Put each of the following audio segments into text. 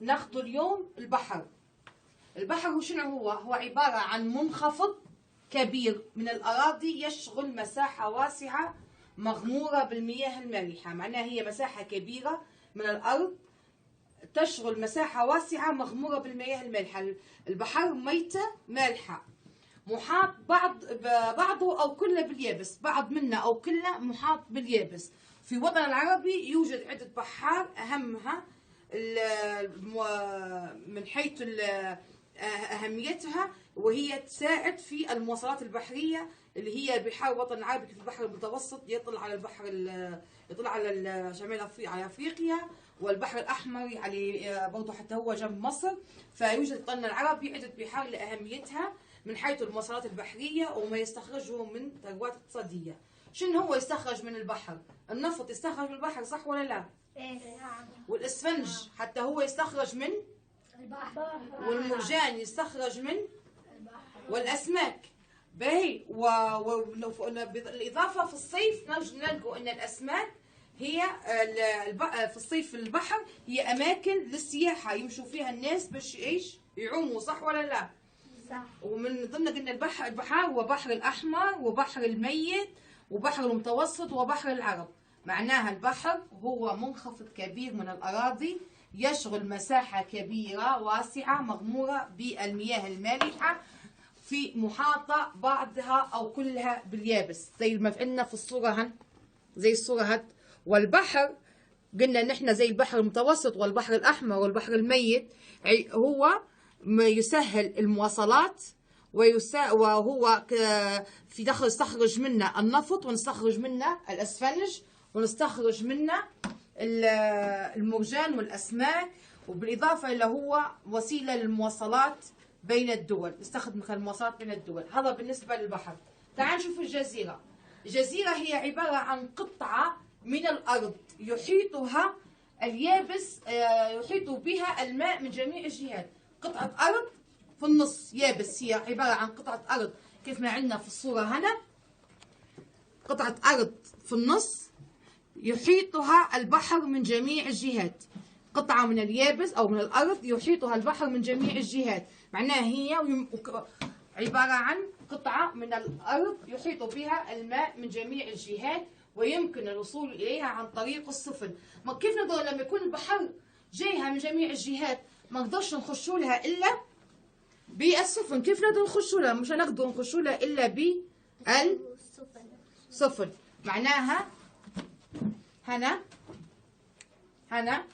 ناخذ اليوم البحر. البحر شنو هو؟ هو عبارة عن منخفض كبير من الأراضي يشغل مساحة واسعة مغمورة بالمياه المالحة. معناها هي مساحة كبيرة من الأرض تشغل مساحة واسعة مغمورة بالمياه المالحة. البحر ميتة مالحة، محاط بعضه أو كله باليابس، بعض منه أو كله محاط باليابس. في الوطن العربي يوجد عدة بحار، أهمها من حيث أهميتها وهي تساعد في المواصلات البحرية، اللي هي بحار الوطن العربي في البحر المتوسط يطل على يطل على شمال على أفريقيا، والبحر الأحمر على برضه حتى هو جنب مصر. فيوجد الوطن العربي عدة بحار لأهميتها من حيث المواصلات البحرية وما يستخرجه من ثروات اقتصادية. شنو هو يستخرج من البحر؟ النفط يستخرج من البحر، صح ولا لا؟ والاسفنج حتى هو يستخرج من البحر، والمرجان يستخرج من والاسماك. باهي. بالاضافه في الصيف نلقوا ان الاسماك هي في الصيف في البحر هي اماكن للسياحه يمشوا فيها الناس باش ايش يعوموا، صح ولا لا؟ صح. ومن ضمن قلنا البحار هو بحر الاحمر وبحر الميت وبحر المتوسط وبحر العرب. معناها البحر هو منخفض كبير من الأراضي يشغل مساحة كبيرة واسعة مغمورة بالمياه المالحة في محاطة بعضها أو كلها باليابس، زي ما فعلنا في الصورة زي الصورة هاد. والبحر قلنا نحن زي البحر المتوسط والبحر الأحمر والبحر الميت هو يسهل المواصلات وهو في دخل يستخرج منه النفط ونستخرج منه الاسفنج ونستخرج منه المرجان والاسماك، وبالاضافه الى هو وسيله للمواصلات بين الدول، نستخدم المواصلات بين الدول. هذا بالنسبه للبحر. تعال نشوف الجزيره. الجزيره هي عباره عن قطعه من الارض يحيطها اليابس، يحيط بها الماء من جميع الجهات. قطعه ارض في النص يابس، هي عبارة عن قطعة أرض كيف ما عندنا في الصورة هنا، قطعة أرض في النص يحيطها البحر من جميع الجهات. قطعة من اليابس أو من الأرض يحيطها البحر من جميع الجهات. معناها هي عبارة عن قطعة من الأرض يحيط بها الماء من جميع الجهات ويمكن الوصول إليها عن طريق السفن. ما كيف نقدر لما يكون البحر جايها من جميع الجهات ما نقدرش نخشوا لها إلا بالسفن؟ كيف نقدر نخشوا لها؟ مش هنقدر نخشوا لها الا بالسفن. معناها هنا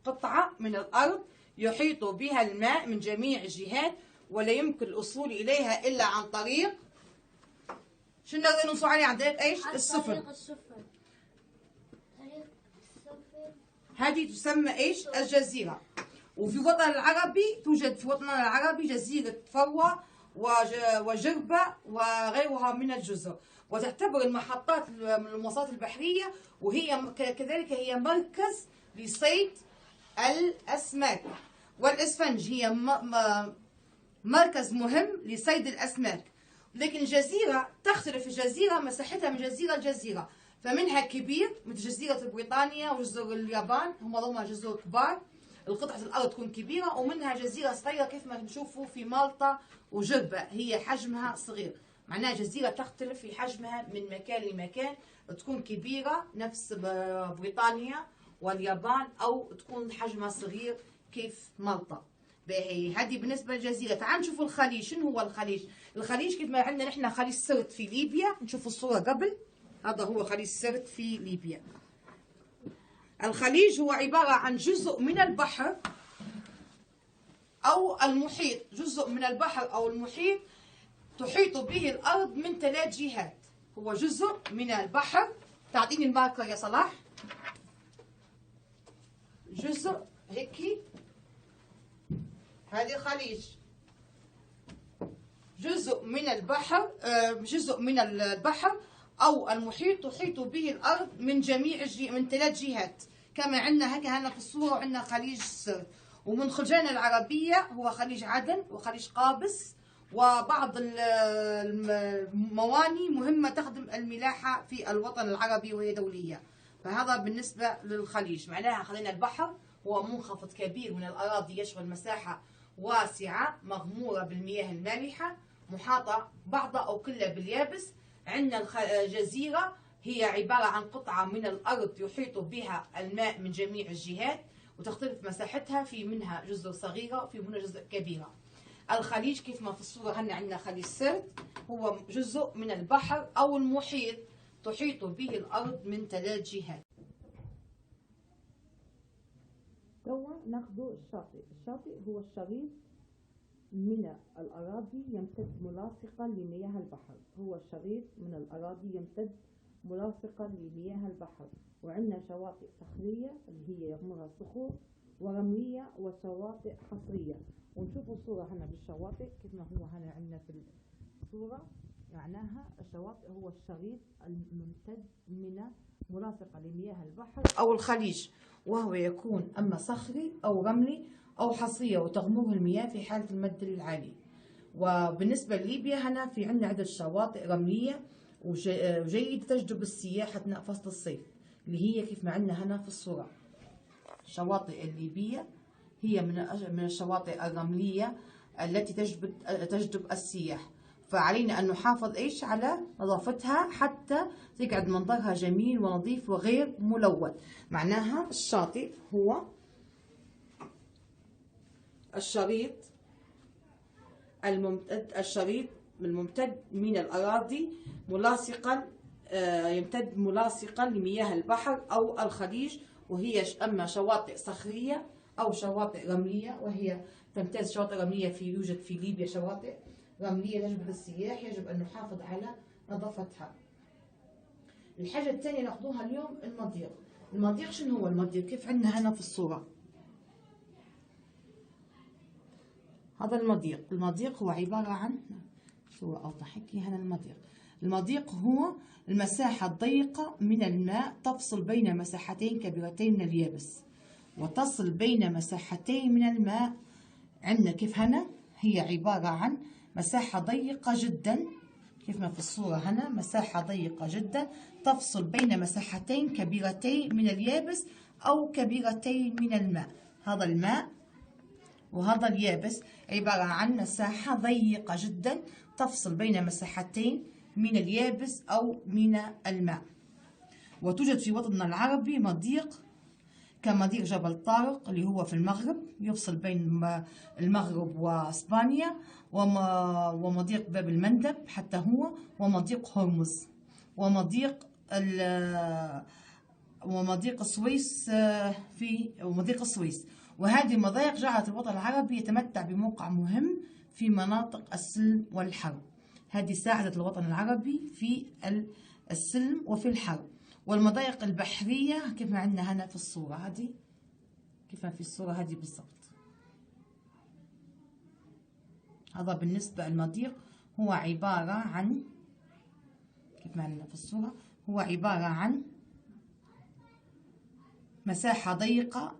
قطعة من الأرض يحيط بها الماء من جميع الجهات ولا يمكن الوصول إليها إلا عن طريق شو نقدر نوصل عليه؟ عن طريق ايش؟ السفن. هذه تسمى ايش؟ الجزيرة. وفي الوطن العربي توجد في وطننا العربي جزيرة فروة وجربة وغيرها من الجزر، وتعتبر المحطات من المواصلات البحرية، وهي كذلك هي مركز لصيد الأسماك والإسفنج. هي مركز مهم لصيد الأسماك. لكن الجزيرة تختلف، الجزيرة مساحتها من جزيرة لجزيرة، فمنها كبير مثل جزيرة بريطانيا وجزر اليابان، هم ضمن جزر كبار، القطعة الأرض تكون كبيرة، ومنها جزيرة صغيرة كيف ما نشوفوا في مالطا وجربة هي حجمها صغير. معناها جزيرة تختلف في حجمها من مكان لمكان، تكون كبيرة نفس بريطانيا واليابان أو تكون حجمها صغير كيف مالطا. باهي. هذه بالنسبة للجزيرة. تعال نشوف الخليج. شنو هو الخليج؟ الخليج كيف ما عندنا نحن خليج سرت في ليبيا، نشوف الصورة قبل. هذا هو خليج سرت في ليبيا. الخليج هو عبارة عن جزء من البحر أو المحيط، جزء من البحر أو المحيط تحيط به الأرض من 3 جهات. هو جزء من البحر. تعطيني الماركر يا صلاح. جزء هيك، هذه خليج. جزء من البحر، جزء من البحر أو المحيط تحيط به الأرض من جميع من 3 جهات، كما عندنا هكا هنا في الصورة، وعندنا خليج سرت. ومن خلجان العربية هو خليج عدن وخليج قابس وبعض المواني مهمة تخدم الملاحة في الوطن العربي وهي دولية. فهذا بالنسبة للخليج. معناها خلينا البحر هو منخفض كبير من الأراضي يشغل مساحة واسعة مغمورة بالمياه المالحة محاطة بعضها أو كلها باليابس. عندنا الجزيرة هي عبارة عن قطعة من الأرض يحيط بها الماء من جميع الجهات، وتختلف مساحتها، في منها جزر صغيرة وفي منها جزر كبيرة. الخليج كيف ما في الصورة هنا عندنا خليج سرت، هو جزء من البحر أو المحيط تحيط به الأرض من 3 جهات. توا ناخذ الشاطئ. الشاطئ هو الشريط من الأراضي يمتد ملاصقا لمياه البحر، هو الشريط من الأراضي يمتد ملاصقا لمياه البحر، وعندنا شواطئ صخرية اللي هي يغمرها صخور، ورملية، وشواطئ حصرية. ونشوفوا الصورة هنا بالشواطئ كيف ما هو هنا عندنا في الصورة، معناها الشواطئ هو الشريط الممتد من ملاصقة لمياه البحر أو الخليج، وهو يكون أما صخري أو رملي أو حصرية وتغمره المياه في حالة المد العالي. وبالنسبة لليبيا هنا في عندنا عدة شواطئ رملية وجيد تجذب السياح أثناء فصل الصيف، اللي هي كيف ما عندنا هنا في الصورة. الشواطئ الليبية هي من الشواطئ الرملية التي تجذب السياح، فعلينا أن نحافظ على نظافتها حتى تقعد منظرها جميل ونظيف وغير ملوث. معناها الشاطئ هو الشريط الممتد من الأراضي ملاصقا يمتد ملاصقا لمياه البحر أو الخليج، وهي أما شواطئ صخرية أو شواطئ رملية، وهي تمتاز شواطئ رملية يوجد في ليبيا شواطئ رملية تجذب السياح، يجب أن نحافظ على نظافتها. الحاجة الثانية ناخذوها اليوم المضيق. المضيق شنو هو المضيق؟ كيف عندنا هنا في الصورة هذا المضيق هو عبارة عن صورة أوضح لك هنا. المضيق هو المساحة الضيقة من الماء تفصل بين مساحتين كبيرتين من اليابس وتصل بين مساحتين من الماء. عندنا كيف هنا هي عبارة عن مساحة ضيقة جدا، كيف ما في الصورة هنا مساحة ضيقة جدا تفصل بين مساحتين كبيرتين من اليابس أو كبيرتين من الماء. هذا الماء وهذا اليابس عبارة عن مساحة ضيقة جدا تفصل بين مساحتين من اليابس أو من الماء. وتوجد في وطننا العربي مضيق كمضيق جبل طارق اللي هو في المغرب يفصل بين المغرب واسبانيا، ومضيق باب المندب حتى هو، ومضيق هرمز، ومضيق السويس ومضيق السويس. وهذه المضايق جعلت الوطن العربي يتمتع بموقع مهم في مناطق السلم والحرب. هذه ساعدت الوطن العربي في السلم وفي الحرب. والمضايق البحرية كيف ما عندنا هنا في الصورة هذه، كيف ما في الصورة هذه بالضبط. هذا بالنسبة للمضيق هو عبارة عن كيف ما عندنا في الصورة، هو عبارة عن مساحة ضيقة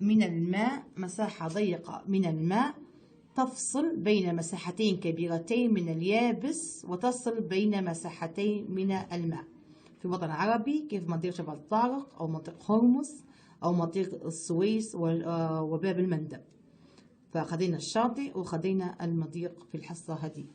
من الماء تفصل بين مساحتين كبيرتين من اليابس وتصل بين مساحتين من الماء في الوطن العربي، كيف مضيق جبل طارق أو مضيق هرمز أو مضيق السويس وباب المندب. فخذينا الشاطئ وخذينا المضيق في الحصة هذه.